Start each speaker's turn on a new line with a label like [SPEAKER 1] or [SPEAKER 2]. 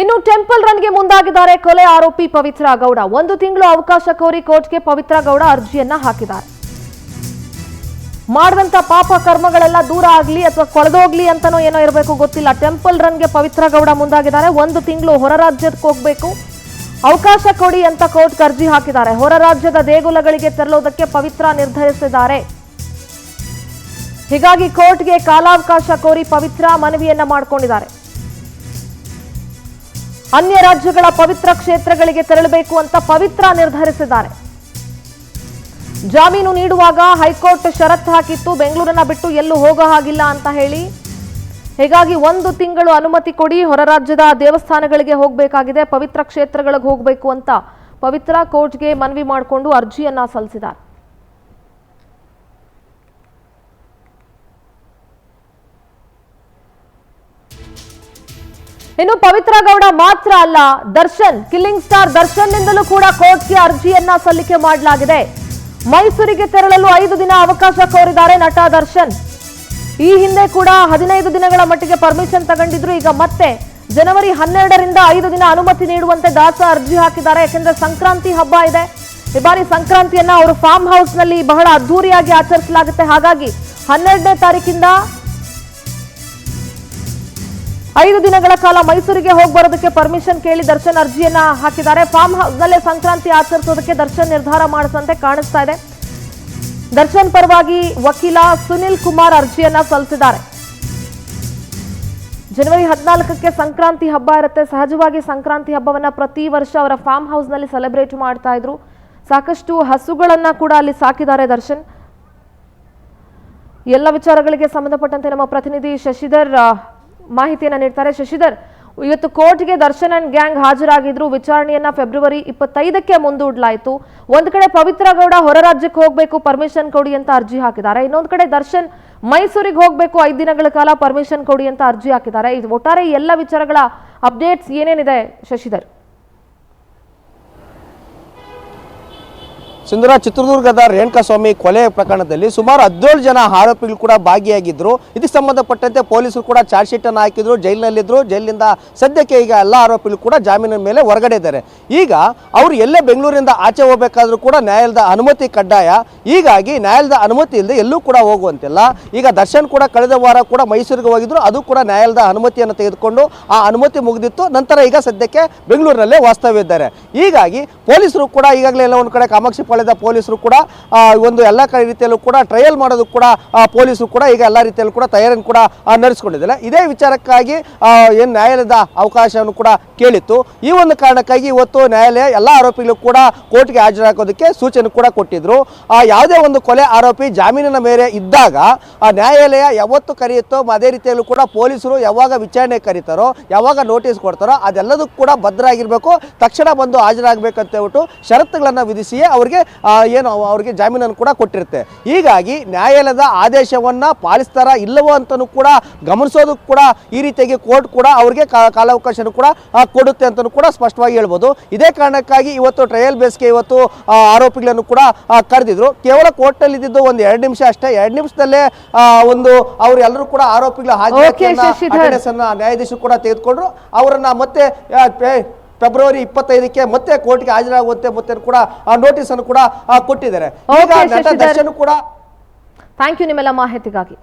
[SPEAKER 1] ಇನ್ನು ಟೆಂಪಲ್ ರನ್ಗೆ ಮುಂದಾಗಿದ್ದಾರೆ ಕೊಲೆ ಆರೋಪಿ ಪವಿತ್ರ ಗೌಡ. 1 ತಿಂಗಳು ಅವಕಾಶ ಕೋರಿ ಕೋರ್ಟ್ಗೆ ಪವಿತ್ರ ಗೌಡ ಅರ್ಜಿಯನ್ನ ಹಾಕಿದ್ದಾರೆ. ಮಾಡುವಂತ ಪಾಪ ಕರ್ಮಗಳೆಲ್ಲ ದೂರ ಆಗಲಿ ಅಥವಾ ಕೊಳೆದೋಗ್ಲಿ ಅಂತನೋ ಏನೋ ಇರಬೇಕು ಗೊತ್ತಿಲ್ಲ. ಟೆಂಪಲ್ ರನ್ಗೆ ಪವಿತ್ರ ಗೌಡ ಮುಂದಾಗಿದ್ದಾರೆ. 1 ತಿಂಗಳು ಹೊರ ರಾಜ್ಯಕ್ಕೆ ಹೋಗಬೇಕು, ಅವಕಾಶ ಕೊಡಿ ಅಂತ ಕೋರ್ಟ್ಗೆ ಅರ್ಜಿ ಹಾಕಿದ್ದಾರೆ. ಹೊರ ರಾಜ್ಯದ ದೇಗುಲಗಳಿಗೆ ತೆರಳೋದಕ್ಕೆ ಪವಿತ್ರ ನಿರ್ಧರಿಸಿದ್ದಾರೆ. ಹೀಗಾಗಿ ಕೋರ್ಟ್ಗೆ ಕಾಲಾವಕಾಶ ಕೋರಿ ಪವಿತ್ರ ಮನವಿಯನ್ನ ಮಾಡಿಕೊಂಡಿದ್ದಾರೆ. ಅನ್ಯ ರಾಜ್ಯಗಳ ಪವಿತ್ರ ಕ್ಷೇತ್ರಗಳಿಗೆ ತೆರಳಬೇಕು ಅಂತ ಪವಿತ್ರ ನಿರ್ಧರಿಸಿದ್ದಾರೆ. ಜಾಮೀನು ನೀಡುವಾಗ ಹೈಕೋರ್ಟ್ ಷರತ್ತು ಹಾಕಿತ್ತು, ಬೆಂಗಳೂರನ್ನ ಬಿಟ್ಟು ಎಲ್ಲೂ ಹೋಗೋ ಹಾಗಿಲ್ಲ ಅಂತ ಹೇಳಿ. ಹೀಗಾಗಿ 1 ತಿಂಗಳು ಅನುಮತಿ ಕೊಡಿ, ಹೊರ ರಾಜ್ಯದ ದೇವಸ್ಥಾನಗಳಿಗೆ ಹೋಗಬೇಕಾಗಿದೆ, ಪವಿತ್ರ ಕ್ಷೇತ್ರಗಳಿಗೆ ಹೋಗಬೇಕು ಅಂತ ಪವಿತ್ರ ಕೋರ್ಟ್ಗೆ ಮನವಿ ಮಾಡಿಕೊಂಡು ಅರ್ಜಿಯನ್ನ ಸಲ್ಲಿಸಿದ್ದಾರೆ. ಇನ್ನು ಪವಿತ್ರ ಗೌಡ ಮಾತ್ರ ಅಲ್ಲ, ದರ್ಶನ್ ಕಿಲ್ಲಿಂಗ್ ಸ್ಟಾರ್ ದರ್ಶನ್ ನಿಂದಲೂ ಕೂಡ ಕೋರ್ಟ್ಗೆ ಅರ್ಜಿಯನ್ನ ಸಲ್ಲಿಕೆ ಮಾಡಲಾಗಿದೆ. ಮೈಸೂರಿಗೆ ತೆರಳಲು 5 ದಿನ ಅವಕಾಶ ಕೋರಿದ್ದಾರೆ ನಟ ದರ್ಶನ್. ಈ ಹಿಂದೆ ಕೂಡ 15 ದಿನಗಳ ಮಟ್ಟಿಗೆ ಪರ್ಮಿಷನ್ ತಗೊಂಡಿದ್ರು. ಈಗ ಮತ್ತೆ ಜನವರಿ 12ರಿಂದ 5 ದಿನ ಅನುಮತಿ ನೀಡುವಂತೆ ದಾಸ ಅರ್ಜಿ ಹಾಕಿದ್ದಾರೆ. ಯಾಕೆಂದ್ರೆ ಸಂಕ್ರಾಂತಿ ಹಬ್ಬ ಇದೆ. ಈ ಬಾರಿ ಸಂಕ್ರಾಂತಿಯನ್ನ ಅವರು ಫಾರ್ಮ್ ಹೌಸ್ ನಲ್ಲಿ ಬಹಳ ಅದ್ದೂರಿಯಾಗಿ ಆಚರಿಸಲಾಗುತ್ತೆ. ಹಾಗಾಗಿ 12ನೇ ತಾರೀಕಿಂದ 5 ದಿನಗಳ ಕಾಲ ಮೈಸೂರಿಗೆ ಹೋಗಿ ಬರೋದಕ್ಕೆ ಪರ್ಮಿಷನ್ ಕೇಳಿ ದರ್ಶನ್ ಅರ್ಜಿಯನ್ನ ಹಾಕಿದ್ದಾರೆ. ಫಾರ್ಮ್ ಹೌಸ್ ನಲ್ಲೇ ಸಂಕ್ರಾಂತಿ ಆಚರಿಸೋದಕ್ಕೆ ದರ್ಶನ್ ನಿರ್ಧಾರ ಮಾಡಿಸಂತೆ ಕಾಣಿಸ್ತಾ ಇದೆ. ದರ್ಶನ್ ಪರವಾಗಿ ವಕೀಲ ಸುನಿಲ್ ಕುಮಾರ್ ಅರ್ಜಿಯನ್ನ ಸಲ್ಲಿಸಿದ್ದಾರೆ. ಜನವರಿ 14ಕ್ಕೆ ಸಂಕ್ರಾಂತಿ ಹಬ್ಬ ಇರುತ್ತೆ. ಸಹಜವಾಗಿ ಸಂಕ್ರಾಂತಿ ಹಬ್ಬವನ್ನ ಪ್ರತಿ ವರ್ಷ ಅವರ ಫಾರ್ಮ್ ಹೌಸ್ ನಲ್ಲಿ ಸೆಲೆಬ್ರೇಟ್ ಮಾಡ್ತಾ ಇದ್ರು. ಸಾಕಷ್ಟು ಹಸುಗಳನ್ನ ಕೂಡ ಅಲ್ಲಿ ಸಾಕಿದ್ದಾರೆ ದರ್ಶನ್. ಎಲ್ಲ ವಿಚಾರಗಳಿಗೆ ಸಂಬಂಧಪಟ್ಟಂತೆ ನಮ್ಮ ಪ್ರತಿನಿಧಿ ಶಶಿಧರ್ ಮಾಹಿತಿಯನ್ನ ನೀಡ್ತಾರೆ. ಶಶಿಧರ್, ಇವತ್ತು ಕೋರ್ಟ್ಗೆ ದರ್ಶನ್ ಅಂಡ್ ಗ್ಯಾಂಗ್ ಹಾಜರಾಗಿದ್ರು. ವಿಚಾರಣೆಯನ್ನ ಫೆಬ್ರವರಿ 25ಕ್ಕೆ ಮುಂದೂಡಲಾಯಿತು. ಒಂದ್ ಕಡೆ ಪವಿತ್ರ ಗೌಡ ಹೊರ ರಾಜ್ಯಕ್ಕೆ ಹೋಗ್ಬೇಕು, ಪರ್ಮಿಷನ್ ಕೊಡಿ ಅಂತ ಅರ್ಜಿ ಹಾಕಿದ್ದಾರೆ. ಇನ್ನೊಂದ್ ಕಡೆ ದರ್ಶನ್ ಮೈಸೂರಿಗೆ ಹೋಗ್ಬೇಕು, 5 ದಿನಗಳ ಕಾಲ ಪರ್ಮಿಷನ್ ಕೊಡಿ ಅಂತ ಅರ್ಜಿ ಹಾಕಿದ್ದಾರೆ. ಇದು ಒಟ್ಟಾರೆ ಎಲ್ಲ ವಿಚಾರಗಳ ಅಪ್ಡೇಟ್ಸ್ ಏನೇನಿದೆ ಶಶಿಧರ್?
[SPEAKER 2] ಸಿಂಧೂರ, ಚಿತ್ರದುರ್ಗದ ರೇಣುಕಾಸ್ವಾಮಿ ಕೊಲೆ ಪ್ರಕರಣದಲ್ಲಿ ಸುಮಾರು 17 ಜನ ಆರೋಪಿಗಳು ಕೂಡ ಭಾಗಿಯಾಗಿದ್ದರು. ಇದಕ್ಕೆ ಸಂಬಂಧಪಟ್ಟಂತೆ ಪೊಲೀಸರು ಕೂಡ ಚಾರ್ಜ್ ಶೀಟ್ ಅನ್ನು ಹಾಕಿದ್ರು, ಜೈಲಿನಲ್ಲಿದ್ದರು. ಜೈಲಿನಿಂದ ಸದ್ಯಕ್ಕೆ ಈಗ ಎಲ್ಲ ಆರೋಪಿಗಳು ಕೂಡ ಜಾಮೀನಿನ ಮೇಲೆ ಹೊರಗಡೆ ಇದ್ದಾರೆ. ಈಗ ಅವರು ಎಲ್ಲೇ ಬೆಂಗಳೂರಿಂದ ಆಚೆ ಹೋಗಬೇಕಾದ್ರೂ ಕೂಡ ನ್ಯಾಯಾಲಯದ ಅನುಮತಿ ಕಡ್ಡಾಯ. ಹೀಗಾಗಿ ನ್ಯಾಯಾಲಯದ ಅನುಮತಿ ಇಲ್ಲದೆ ಎಲ್ಲೂ ಕೂಡ ಹೋಗುವಂತಿಲ್ಲ. ಈಗ ದರ್ಶನ್ ಕೂಡ ಕಳೆದ ವಾರ ಕೂಡ ಮೈಸೂರಿಗೆ ಹೋಗಿದ್ರು. ಅದು ಕೂಡ ನ್ಯಾಯಾಲಯದ ಅನುಮತಿಯನ್ನು ತೆಗೆದುಕೊಂಡು ಆ ಅನುಮತಿ ಮುಗಿದಿತ್ತು. ನಂತರ ಈಗ ಸದ್ಯಕ್ಕೆ ಬೆಂಗಳೂರಿನಲ್ಲೇ ವಾಸ್ತವ್ಯ ಇದ್ದಾರೆ. ಹೀಗಾಗಿ ಪೊಲೀಸರು ಕೂಡ ಈಗಾಗಲೇ ಎಲ್ಲ ಒಂದು ಕಡೆ ಕಾಮಾಕ್ಷಿ ಪೊಲೀಸರು ಕೂಡ ಒಂದು ಎಲ್ಲ ರೀತಿಯಲ್ಲೂ ಕೂಡ ಟ್ರಯಲ್ ಮಾಡೋದು ಕೂಡ ಪೊಲೀಸರು ಕೂಡ ಈಗ ಎಲ್ಲ ರೀತಿಯಲ್ಲೂ ಕೂಡ ತಯಾರಿಯನ್ನು ಕೂಡ ನಡೆಸಿಕೊಂಡಿದ್ದಾರೆ. ಇದೇ ವಿಚಾರಕ್ಕಾಗಿ ಏನು ನ್ಯಾಯಾಲಯದ ಅವಕಾಶವನ್ನು ಕೂಡ ಕೇಳಿತ್ತು. ಈ ಒಂದು ಕಾರಣಕ್ಕಾಗಿ ಇವತ್ತು ನ್ಯಾಯಾಲಯ ಎಲ್ಲ ಆರೋಪಿಗಳು ಕೂಡ ಕೋರ್ಟ್ಗೆ ಹಾಜರಾಗೋದಕ್ಕೆ ಸೂಚನೆ ಕೂಡ ಕೊಟ್ಟಿದ್ರು. ಯಾವುದೇ ಒಂದು ಕೊಲೆ ಆರೋಪಿ ಜಾಮೀನಿನ ಮೇಲೆ ಇದ್ದಾಗ ನ್ಯಾಯಾಲಯ ಯಾವತ್ತು ಕರೆಯುತ್ತೋ ಅದೇ ರೀತಿಯಲ್ಲೂ ಕೂಡ ಪೊಲೀಸರು ಯಾವಾಗ ವಿಚಾರಣೆ ಕರೀತಾರೋ, ಯಾವಾಗ ನೋಟಿಸ್ ಕೊಡ್ತಾರೋ ಅದೆಲ್ಲದಕ್ಕೂ ಕೂಡ ಭದ್ರಾಗಿರಬೇಕು, ತಕ್ಷಣ ಬಂದು ಹಾಜರಾಗಬೇಕಂತ ಹೇಳ್ಬಿಟ್ಟು ಷರತ್ತುಗಳನ್ನು ವಿಧಿಸಿಯೇ ಅವರಿಗೆ ಅವರಿಗೆ ಜಾಮೀನನ್ನು ಕೂಡ ಕೊಟ್ಟಿರುತ್ತೆ. ಹೀಗಾಗಿ ನ್ಯಾಯಾಲಯದ ಆದೇಶವನ್ನು ಪಾಲಿಸ್ತಾರ ಇಲ್ಲವೋ ಅಂತಲೂ ಕೂಡ ಗಮನಿಸೋದಕ್ಕೂ ಕೂಡ ಈ ರೀತಿಯಾಗಿ ಕೋರ್ಟ್ ಕೂಡ ಅವರಿಗೆ ಕಾಲಾವಕಾಶನೂ ಕೂಡ ಕೊಡುತ್ತೆ ಅಂತಲೂ ಕೂಡ ಸ್ಪಷ್ಟವಾಗಿ ಹೇಳ್ಬೋದು. ಇದೇ ಕಾರಣಕ್ಕಾಗಿ ಇವತ್ತು ಟ್ರಯಲ್ ಬೇಸ್ಗೆ ಇವತ್ತು ಆರೋಪಿಗಳನ್ನು ಕೂಡ ಕರೆದಿದ್ರು. ಕೇವಲ ಕೋರ್ಟ್ನಲ್ಲಿ ಇದ್ದಿದ್ದು ಒಂದು 2 ನಿಮಿಷ ಅಷ್ಟೇ. 2 ನಿಮಿಷದಲ್ಲೇ ಒಂದು ಅವರು ಎಲ್ಲರೂ ಕೂಡ ಆರೋಪಿಗಳ ಹಾಜರಾತಿಯನ್ನ ನ್ಯಾಯಾಧೀಶರು ಕೂಡ ತೆಗೆದುಕೊಂಡ್ರು. ಅವರನ್ನ ಮತ್ತೆ ಫೆಬ್ರವರಿ 25ಕ್ಕೆ ಮತ್ತೆ ಕೋರ್ಟ್ಗೆ ಹಾಜರಾಗುವಂತೆ ಮತ್ತೆ ಕೂಡ ನೋಟಿಸ್ ಅನ್ನು ಕೂಡ ಕೊಟ್ಟಿದ್ದಾರೆ. ಈಗ ನಟ ದರ್ಶನ್ ಕೂಡ
[SPEAKER 1] ಥ್ಯಾಂಕ್ ಯು ನಿಮ್ಮೆಲ್ಲ ಮಾಹಿತಿಗಾಗಿ.